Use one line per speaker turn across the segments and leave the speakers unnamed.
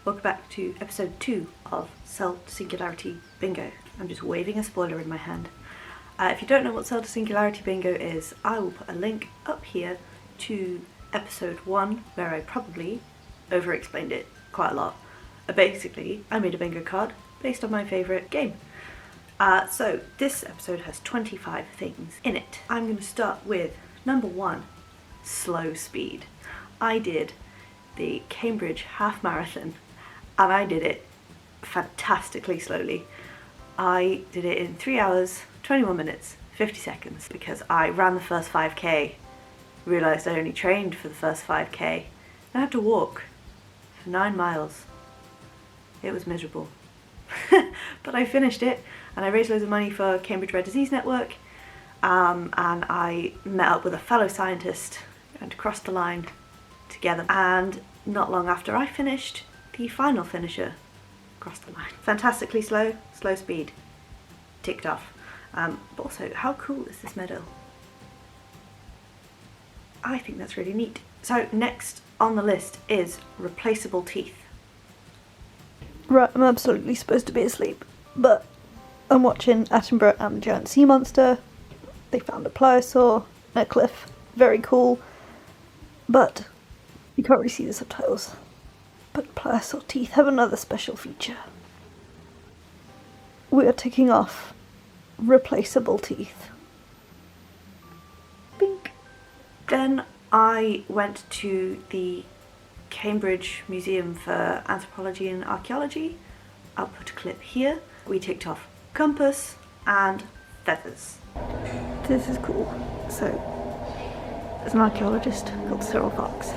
Welcome back to episode 2 of Cell to Singularity Bingo. I'm just waving a spoiler in my hand. If you don't know what Cell to Singularity Bingo is, I will put a link up here to episode 1 where I probably over-explained it quite a lot. Basically, I made a bingo card based on my favourite game. So this episode has 25 things in it. I'm going to start with number 1, slow speed. I did the Cambridge Half Marathon and I did it fantastically slowly. I did it in 3 hours, 21 minutes, 50 seconds because I ran the first 5k, realised I only trained for the first 5k, and I had to walk for 9 miles. It was miserable. But I finished it and I raised loads of money for Cambridge Rare Disease Network, and I met up with a fellow scientist and crossed the line together, and not long after I finished, the final finisher crossed the line. Fantastically slow speed, ticked off. But also, how cool is this medal? I think that's really neat. So next on the list is replaceable teeth.
Right, I'm absolutely supposed to be asleep, but I'm watching Attenborough and the Giant Sea Monster. They found a pliosaur in a cliff. Very cool. But you can't really see the subtitles. But pliosaur teeth have another special feature. We are ticking off replaceable teeth. Bink.
Then I went to the Cambridge Museum for Anthropology and Archaeology. I'll put a clip here. We ticked off compass and feathers.
This is cool. So, there's an archaeologist called Cyril Fox.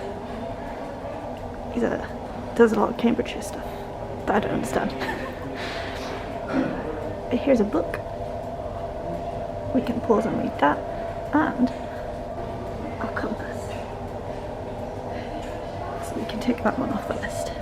He does a lot of Cambridgeshire stuff that I don't understand. Here's a book. We can pause and read that. And our compass. So we can take that one off the list.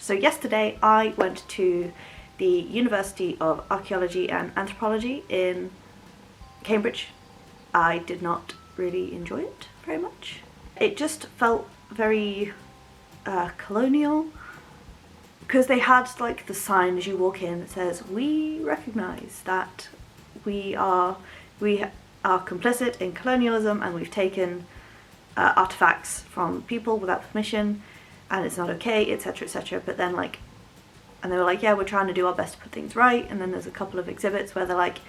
So yesterday I went to the University of Archaeology and Anthropology in Cambridge. I did not really enjoy it very much. It just felt very colonial, because they had like the sign as you walk in that says, "We recognise that we are complicit in colonialism and we've taken artifacts from people without permission, and it's not okay, etc, etc." But then and they were like, "Yeah, we're trying to do our best to put things right." And then there's a couple of exhibits where they're like,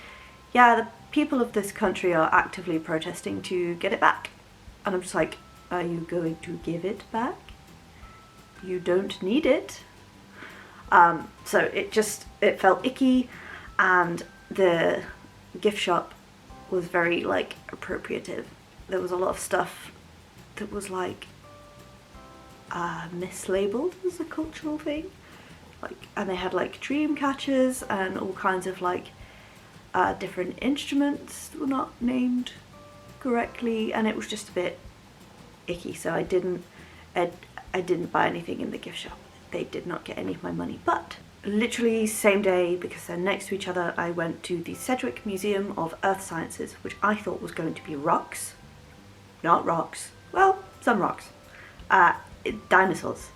"Yeah, the people of this country are actively protesting to get it back." And I'm just like, are you going to give it back? You don't need it. So it felt icky, and the gift shop was very appropriative. There was a lot of stuff that was mislabeled as a cultural thing, and they had dream catchers and all kinds of different instruments that were not named correctly, and it was just a bit icky. So I didn't buy anything in the gift shop. They did not get any of my money. But literally same day, because they're next to each other, I went to the Sedgwick Museum of Earth Sciences, which I thought was going to be rocks. Not rocks. Well, some rocks. Dinosaurs.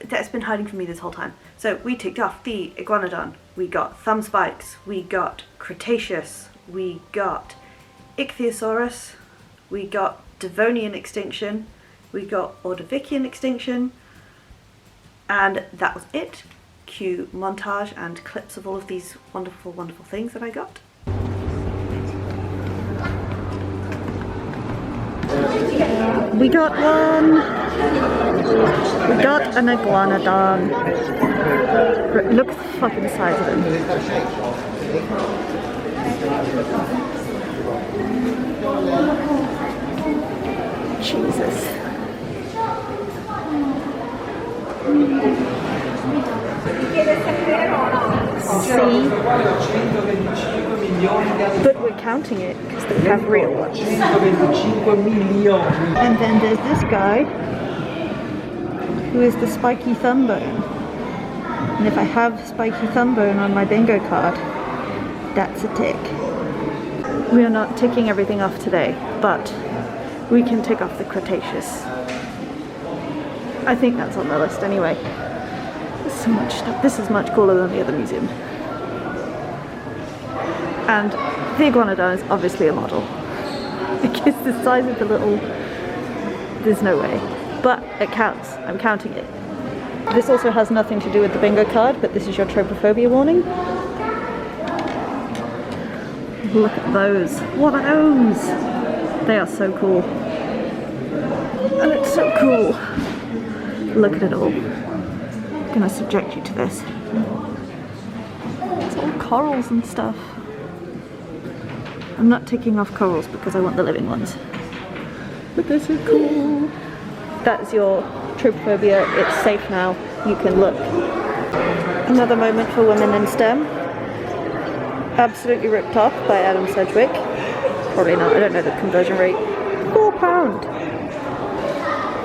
That's been hiding from me this whole time. So we ticked off the Iguanodon, we got thumb spikes, we got Cretaceous, we got Ichthyosaurus, we got Devonian extinction, we got Ordovician extinction, and that was it. Cue montage and clips of all of these wonderful, wonderful things that I got.
We got one! We got an iguanodon. Look at the fucking size of him. Jesus. See? But we're counting it because they have real ones. And then there's this guy who is the spiky thumbone. And if I have spiky thumbone on my bingo card, that's a tick. We are not ticking everything off today, but we can tick off the Cretaceous. I think that's on the list anyway. There's so much stuff. This is much cooler than the other museum. And the iguanodon is obviously a model. Because the size of the little... there's no way. But it counts. I'm counting it. This also has nothing to do with the bingo card, but this is your trypophobia warning. Look at those. What are those? They are so cool. And it's so cool. Look at it all. I'm gonna subject you to this. It's all corals and stuff. I'm not ticking off corals because I want the living ones. But they're so cool. That's your trypophobia. It's safe now. You can look. Another moment for women in STEM. Absolutely ripped off by Adam Sedgwick. Probably not. I don't know the conversion rate. £4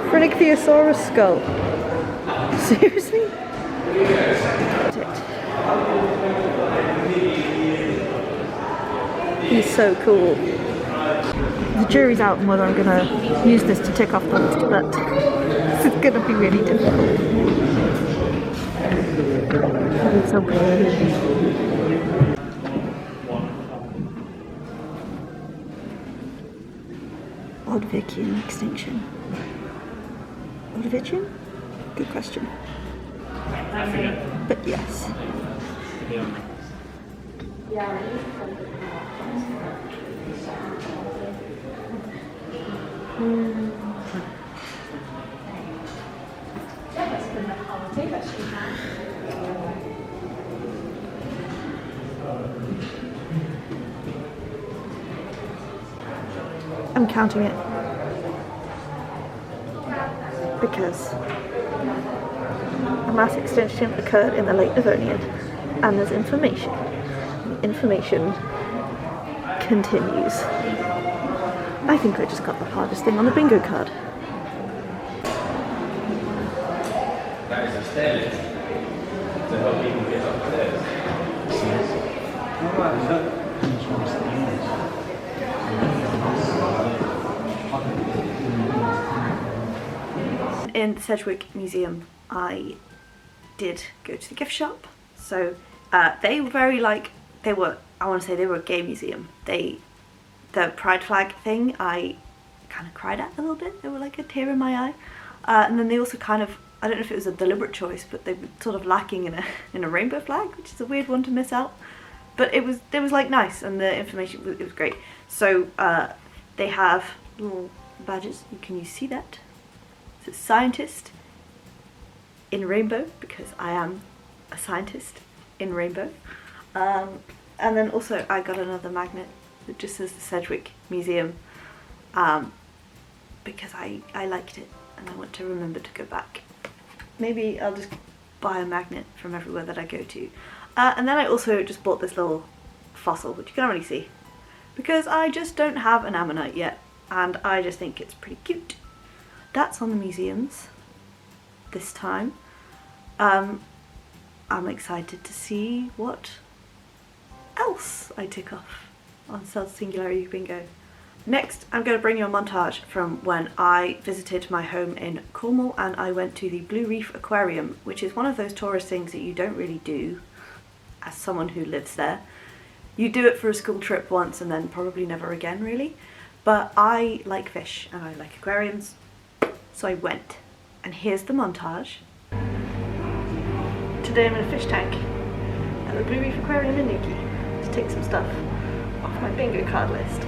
for an Ichthyosaurus skull. Seriously? That's it. He's so cool. The jury's out on whether I'm going to use this to tick off the list, but this is going to be really difficult. It's so pretty. Ordovician extinction. Ordovician? Good question. But yes. I'm counting it because a mass extinction occurred in the late Devonian and there's information. Information continues. I think I just got the hardest thing on the bingo card.
That is a stair lift to help people get upstairs.
In the Sedgwick Museum, I did go to the gift shop. So they were very I want to say they were a gay museum. The pride flag thing, I kind of cried at a little bit. They were like a tear in my eye. And then they also kind of, I don't know if it was a deliberate choice, but they were sort of lacking in a rainbow flag, which is a weird one to miss out. But it was like nice, and the information, it was great. So they have little badges. Can you see that? So scientist in rainbow, because I am a scientist in rainbow. And then also I got another magnet that just says the Sedgwick Museum, because I liked it and I want to remember to go back. Maybe I'll just buy a magnet from everywhere that I go to. And then I also just bought this little fossil, which you can't really see, because I just don't have an ammonite yet, and I just think it's pretty cute. That's on the museums this time. I'm excited to see what else I tick off on Stealth Singularity Bingo. Next, I'm going to bring you a montage from when I visited my home in Cornwall and I went to the Blue Reef Aquarium, which is one of those tourist things that you don't really do as someone who lives there. You do it for a school trip once and then probably never again, really. But I like fish and I like aquariums, so I went. And here's the montage. Today I'm in a fish tank at the Blue Reef Aquarium in Newquay to take some stuff off my bingo card list.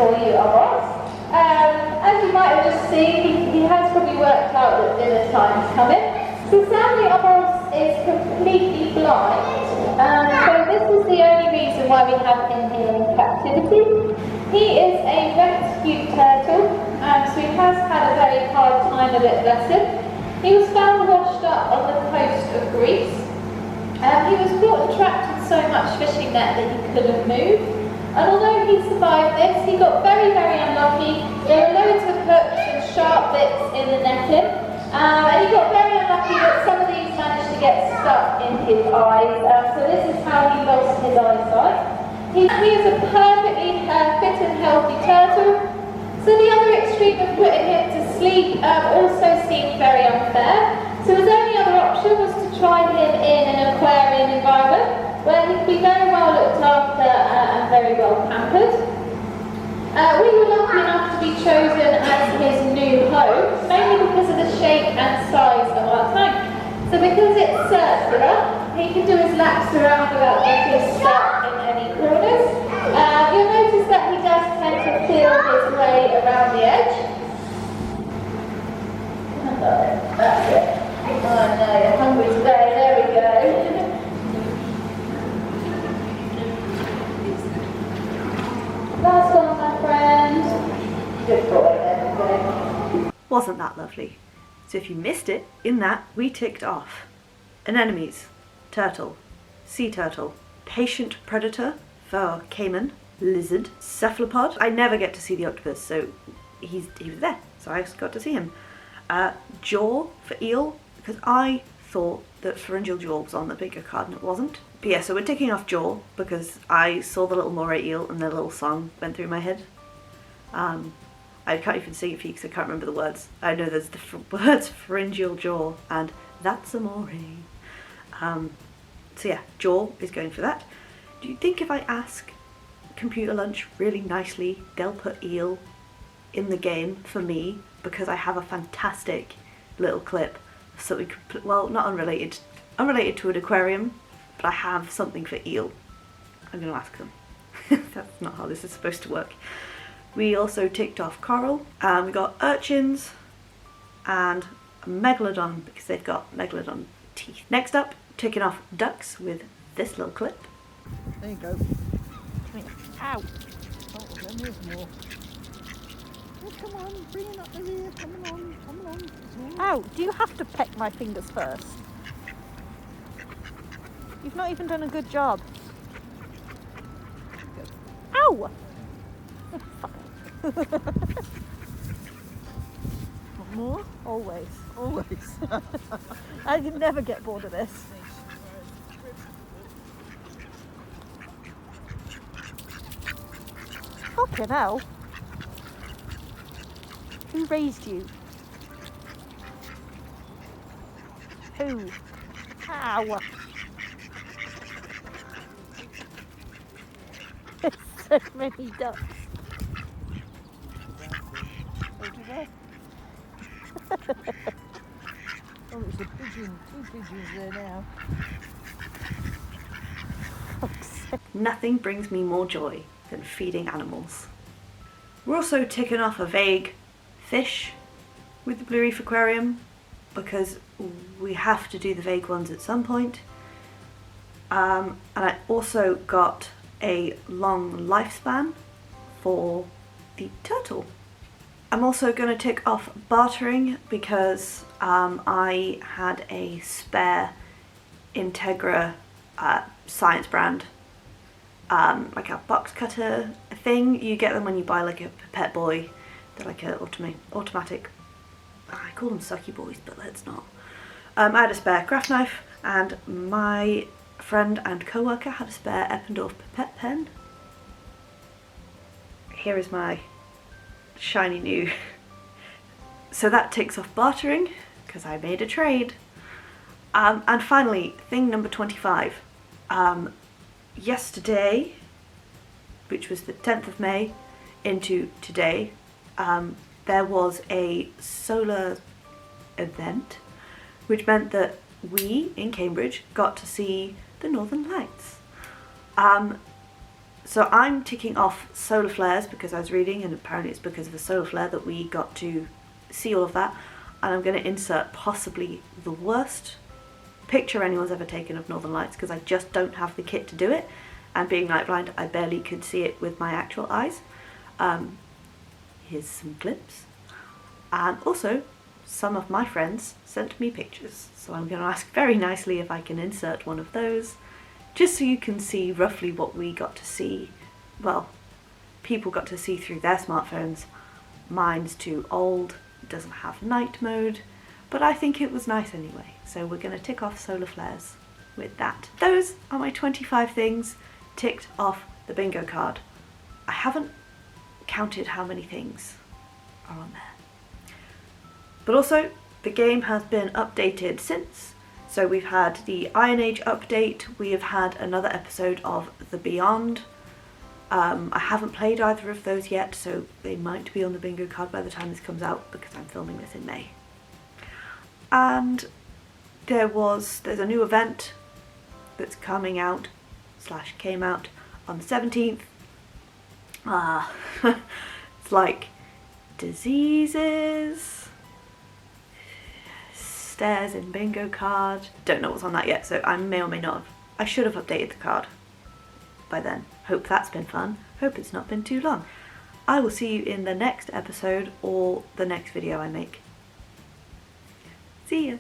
for you, Amos. As you might have just seen, he has probably worked out that dinner time is coming. So sadly, Amos is completely blind. So this is the only reason why we have him here in captivity. He is a rescue turtle, so he has had a very hard time of it, bless him. He was found washed up on the coast of Greece. He was caught and trapped in so much fishing net that he couldn't move. And although he survived this, he got very, very unlucky. There were loads of hooks and sharp bits in the netting. And he got very unlucky that some of these managed to get stuck in his eyes. So this is how he lost his eyesight. He is a perfectly fit and healthy turtle. So the other extreme of putting him to sleep also seemed very unfair. So his only other option was to try him in an aquarium environment where he'd be very well looked after and very well pampered. We were lucky enough to be chosen as his new home, mainly because of the shape and size of our tank. So because it's circular, he can do his laps around without getting stuck in any corners. You'll notice that he does tend to feel his way around the edge. That's it. Oh no, you're hungry today, there we go. Last one, my friend. Good boy, there we go.
Wasn't that lovely? So if you missed it, in that we ticked off anemones, turtle, sea turtle, patient predator for caiman, lizard, cephalopod. I never get to see the octopus, so he was there, so I just got to see him. Jaw for eel, because I thought that pharyngeal jaw was on the bigger card and it wasn't. But yeah, so we're ticking off jaw because I saw the little moray eel and their little song went through my head. I can't even sing it for you because I can't remember the words. I know there's the words pharyngeal jaw and that's a moray. So yeah, jaw is going for that. Do you think if I ask Computer Lunch really nicely, they'll put eel in the game for me because I have a fantastic little clip so we could, well, not unrelated to an aquarium, but I have something for eel. I'm going to ask them. That's not how this is supposed to work. We also ticked off coral, and we got urchins and megalodon because they've got megalodon teeth. Next up, ticking off ducks with this little clip.
There you go.
Ow!
Oh, then there's more. Oh, come on, bring it up the rear. Come along, come along. It's all
Ow! Do you have to peck my fingers first? You've not even done a good job. Ow!
Want more?
Always.
Always.
I can never get bored of this. Fucking hell. Who raised you? Who? Ow. There's so many ducks.
Oh, it's a pigeon. 2 pigeons there now.
Nothing brings me more joy than feeding animals. We're also ticking off a vague fish with the Blue Reef Aquarium because we have to do the vague ones at some point. And I also got a long lifespan for the turtle. I'm also going to tick off bartering because I had a spare Integra science brand, like a box cutter thing. You get them when you buy like a Pet Boy. They're like an automatic, I call them sucky boys, but let's not. I had a spare craft knife and my friend and co-worker had a spare Eppendorf pipette pen. Here is my shiny new. So that ticks off bartering because I made a trade. And finally, thing number 25. Yesterday, which was the 10th of May into today, there was a solar event, which meant that we in Cambridge got to see the Northern Lights. So I'm ticking off solar flares because I was reading, and apparently it's because of a solar flare that we got to see all of that. And I'm going to insert possibly the worst picture anyone's ever taken of Northern Lights because I just don't have the kit to do it. And being night blind, I barely could see it with my actual eyes. Here's some clips. And also, some of my friends sent me pictures. So I'm going to ask very nicely if I can insert one of those, just so you can see roughly what we got to see. Well, people got to see through their smartphones. Mine's too old, it doesn't have night mode, but I think it was nice anyway. So we're going to tick off solar flares with that. Those are my 25 things ticked off the bingo card. I haven't counted how many things are on there. But also, the game has been updated since. So we've had the Iron Age update, we have had another episode of The Beyond. I haven't played either of those yet, so they might be on the bingo card by the time this comes out because I'm filming this in May. And there's a new event that's coming out, / came out on the 17th. It's like diseases, stairs in bingo card. Don't know what's on that yet, so I may or may not have. I should have updated the card by then. Hope that's been fun. Hope it's not been too long. I will see you in the next episode or the next video I make. See ya!